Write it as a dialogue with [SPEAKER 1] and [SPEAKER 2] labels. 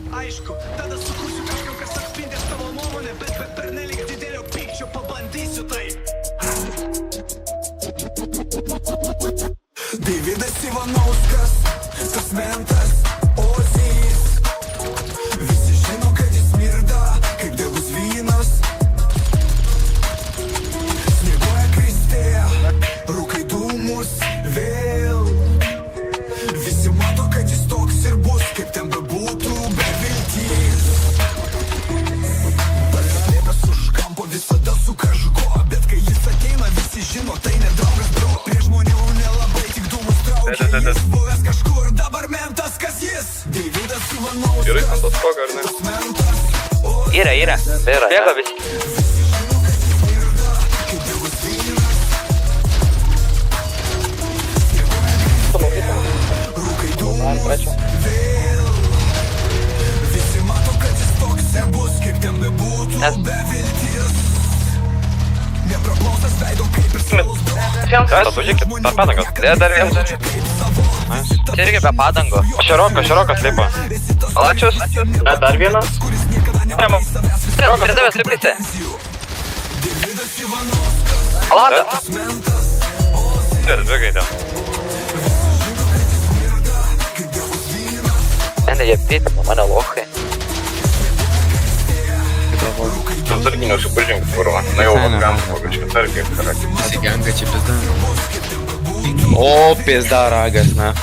[SPEAKER 1] Aišku, tada sukursiu kažką, kas atspindės tavo nuomonę, bet be pernelyg didelio pykčio pabandysiu tai. Davidas Ivanauskas, tas mentas, Ozys. Visi žino, kad jis smirda, kaip degus vynas. Snieguoja kristėja, rūkai dūmus vėl. Visi mato, kad jis toks ir bus, kaip ten bebūtų be vilties. Paslėpęs už kampo visada su kažko, bet kai jis ateina, visi žino, tai nedraugas, bro. Prie žmonių nelabai tik dūmus traukia. Jis buvęs kažkur, dabar mentas, kas jis? Davidas Ivanauskas, tas mentas.
[SPEAKER 2] Yra. Bėga visi.
[SPEAKER 1] Visi mato, kad jis toks ir bus, kaip ten bebūtų be vilties. Nepraplaustas veido kaip ir savus bro.
[SPEAKER 3] Pažiūrėkit, per padangas. Dar vienas.
[SPEAKER 2] Čia irgi be padango.
[SPEAKER 3] Širokas lipa.
[SPEAKER 2] Palačius.
[SPEAKER 3] Dar vienas.
[SPEAKER 2] Prie tavęs liplyti. Alada.
[SPEAKER 3] Ir dvigai ten.
[SPEAKER 2] Ende jie pyti, mane lochai.
[SPEAKER 3] Atsarginio supažink, kurva. Na jau atgam, pagačkai atsargiai.
[SPEAKER 4] Įsiganga čia pizda. O, pizda ragas, na.